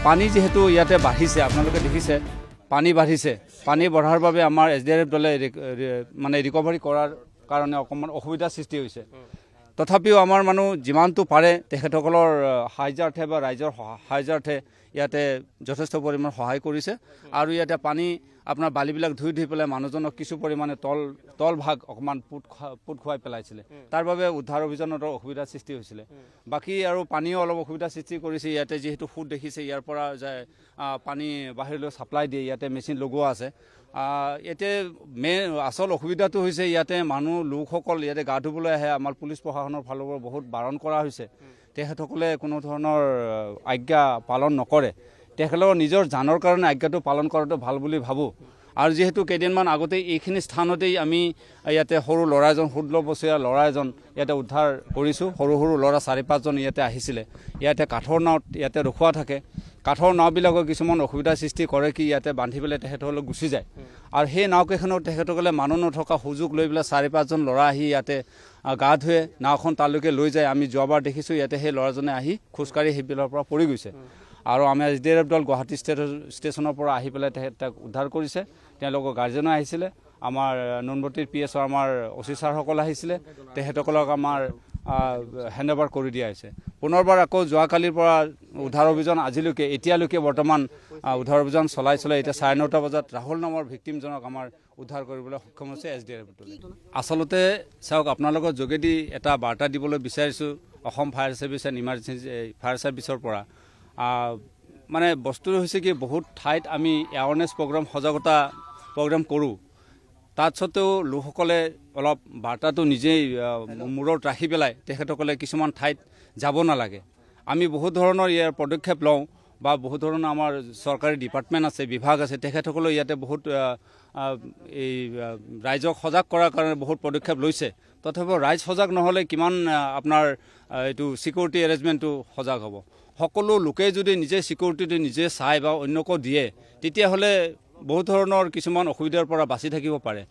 পানী যেহেতু ইয়াতে বাঢ়িছে আপোনালোকে দেখিছে পানী বাঢ়িছে পানী বঢ়াৰ বাবে আমাৰ SDRF দলে মানে ৰিকভাৰী কৰাৰ কাৰণে অকমান অসুবিধাৰ সৃষ্টি হৈছে তথাপিও আমাৰ মানুহ যিমানটো পাৰে তেখেতসকলৰ সাহায্যাৰ্থে বা ৰাইজৰ সাহায্যাৰ্থে ইয়াতে যথেষ্ট পৰিমাণ সহায় কৰিছে আৰু ইয়াতে পানী আপোনাৰ বালিবিলাক ধুই পেলাই মানুহজনক কিছু পৰিমাণে তল ভাগ অকমান পুট খুৱাই পেলাইছিলে তাৰ বাবে উদ্ধাৰ অভিযানৰ অসুবিধাৰ সৃষ্টি হৈছিলে বাকি আৰু পানীও অলপ অসুবিধাৰ সৃষ্টি কৰিছে ইয়াতে যেহেতু ফুট দেখিছে ইয়াৰ পৰা যায় পানী বাহিৰলৈ সাপ্লাই দিয়ে ইয়াতে মেচিন লগোৱা আছে এতে আসল অসুবিধাটো হৈছে ইয়াতে মানুহ লোকসকল ইয়াতে গা ধুবলৈ আহে আমাৰ পুলিচ প্ৰশাসনৰ ফালৰ পৰা বহুত বাৰণ কৰা হৈছে তেখেতসকলে কোনো ধৰণৰ আজ্ঞা পালন নকৰে তেখেতৰ নিজৰ জানৰ কাৰণে আজ্ঞাটো পালন কৰাটো ভাল বুলি ভাবো আৰু যেহেতু কেইদিনমান আগতে এইখিনি স্থানতেই আমি ইয়াতে সৰু ল'ৰা এজন 16 বছৰীয়া ল'ৰা এজন ইয়াতে উদ্ধাৰ কৰিছো সৰু ল'ৰা 4-5 জন ইয়াতে আহিছিলে ইয়াতে কাঠৰ নাও ইয়াতে ৰখোৱা থাকে কাঠৰ নাওবিলাকৰ কিছুমান অসুবিধাৰ সৃষ্টি কৰে কি ইয়াতে বান্ধি পেলাই তেখেতসকলে গুচি যায় আৰু সেই নাওকেইখনত তেখেতসকলে মানুহ নথকা সুযোগ লৈ পেলাই 4-5 জন ল'ৰা আহি ইয়াতে গা ধুৱে নাওখন তালৈকে লৈ যায় আমি যোৱাবাৰ দেখিছো ইয়াতে সেই ল'ৰাজনে আহি খোজকাঢ়ি সেইবিলাকৰ পৰা পৰি গৈছে আৰু আমি SDRF দল গুৱাহাটী ষ্টেচনৰ পৰা আহি পেলাই তেখেতক উদ্ধাৰ কৰিছে তেওঁলোকৰ গাৰ্জেনো আহিছিলে আমাৰ নুনবটিৰ PS আমাৰ অফিচাৰসকল আহিছিলে তেখেতসকলক আমাৰ হেণ্ডঅভাৰ কৰি দিয়া হৈছে পুনৰবাৰ আকৌ যোৱাকালিৰ পৰা উদ্ধাৰ অভিযান আজিলৈকে এতিয়ালৈকে বৰ্তমান উদ্ধাৰ অভিযান চলাই এতিয়া 9:30 বজাত ৰাহুল নামৰ ভিকটিমজনক আমাৰ উদ্ধাৰ কৰিবলৈ সক্ষম হৈছে SDRF দলে আচলতে চাওক আপোনালোকৰ যোগেদি এটা বাৰ্তা দিবলৈ বিচাৰিছো Assam fire service and emergency fire সাৰ্ভিসৰ পৰা মানে বস্তু হৈছে কি বহুত ঠাইত আমি এৱাৰনেছ প্ৰগ্ৰাম সজাগতা প্ৰগ্ৰাম কৰোঁ তাত সত্ত্বেও লোকসকলে অলপ বাৰ্তাটো নিজেই মূৰত ৰাখি পেলাই তেখেতসকলে কিছুমান ঠাইত যাব নালাগে আমি বহুত ধৰণৰ ইয়াৰ পদক্ষেপ লওঁ বা বহুত ধৰণৰ আমাৰ চৰকাৰী ডিপাৰ্টমেণ্ট আছে বিভাগ আছে তেখেতসকলে ইয়াতে বহুত এই ৰাইজক সজাগ কৰাৰ কাৰণে বহুত পদক্ষেপ লৈছে তথাপিও ৰাইজ সজাগ নহ'লে কিমান আপোনাৰ এইটো সিকিউৰিটি এৰেঞ্জমেণ্টটো সজাগ হ'ব সকলো লোকে যদি নিজে সিকিউৰিটিটো নিজে চাই বা অন্যকো দিয়ে তেতিয়াহ'লে বহুত ধৰণৰ কিছুমান অসুবিধাৰ পৰা বাচি থাকিব পাৰে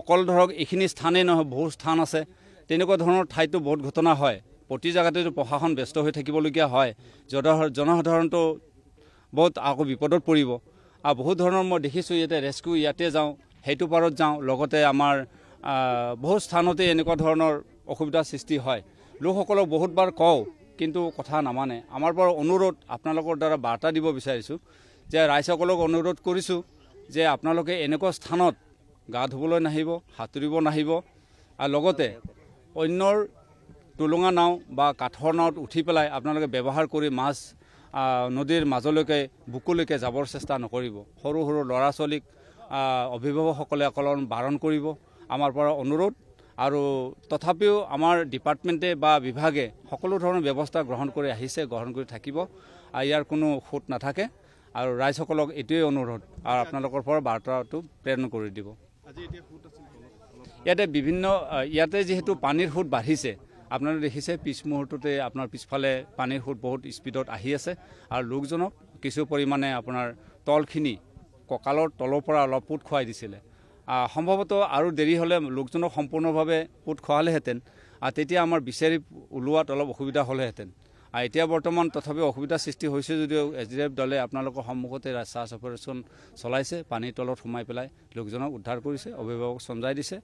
অকল ধৰক এইখিনি স্থানেই নহয় বহুত স্থান আছে তেনেকুৱা ধৰণৰ ঠাইতো বহুত ঘটনা হয় প্ৰতি জায়গাতে প্ৰশাসন ব্যস্ত হৈ থাকিবলগীয়া হয় জনসাধাৰণটো বহুত আকৌ বিপদত পৰিব আৰু বহুত ধৰণৰ মই দেখিছোঁ ইয়াতে ৰেস্কিউ ইয়াতে যাওঁ সেইটো পাৰত যাওঁ লগতে আমাৰ বহুত স্থানতে এনেকুৱা ধৰণৰ অসুবিধাৰ সৃষ্টি হয় লোকসকলক বহুতবাৰ কওঁ কিন্তু কথা নামানে আমাৰ পৰা অনুৰোধ আপোনালোকৰ দ্বাৰা বাৰ্তা দিব বিচাৰিছোঁ যে ৰাইজসকলক অনুৰোধ কৰিছোঁ যে আপোনালোকে এনেকুৱা স্থানত গা ধুবলৈ নাহিব সাঁতুৰিব নাহিব আৰু লগতে অন্যৰ টুলুঙা নাও বা কাঠৰ নাওত উঠি পেলাই আপোনালোকে ব্যৱহাৰ কৰি মাছ নদীৰ মাজলৈকে বুকুলৈকে যাবৰ চেষ্টা নকৰিব সৰু ল'ৰা ছোৱালীক অভিভাৱকসকলে অকলন বাৰণ কৰিব আমাৰ পৰা অনুৰোধ আৰু তথাপিও আমাৰ ডিপাৰ্টমেণ্টে বা বিভাগে সকলো ধৰণৰ ব্যৱস্থা গ্ৰহণ কৰি আহিছে গ্ৰহণ কৰি থাকিব আৰু ইয়াৰ কোনো খুঁত নাথাকে আৰু ৰাইজসকলক এইটোৱে অনুৰোধ আৰু আপোনালোকৰ পৰা বাৰ্তাটো প্ৰেৰণ কৰি দিব ইয়াতে বিভিন্ন ইয়াতে যেহেতু পানীৰ সুত বাঢ়িছে আপোনালোকে দেখিছে পিছ মুহূৰ্ততে আপোনাৰ পিছফালে পানীৰ সুত বহুত স্পীডত আহি আছে আৰু লোকজনক কিছু পৰিমাণে আপোনাৰ তলখিনি কঁকালৰ তলৰ পৰা অলপ পুট খুৱাই দিছিলে সম্ভৱতঃ আৰু দেৰি হ'লে লোকজনক সম্পূৰ্ণভাৱে পুট খোৱালেহেঁতেন আৰু তেতিয়া আমাৰ বিচাৰি ওলোৱাত অলপ অসুবিধা হ'লেহেঁতেন আৰু এতিয়া বৰ্তমান তথাপিও অসুবিধাৰ সৃষ্টি হৈছে যদিও SDRF দলে আপোনালোকৰ সন্মুখতে চাৰ্চ অপাৰেশ্যন চলাইছে পানীৰ তলত সোমাই পেলাই লোকজনক উদ্ধাৰ কৰিছে অভিভাৱক চমজাই দিছে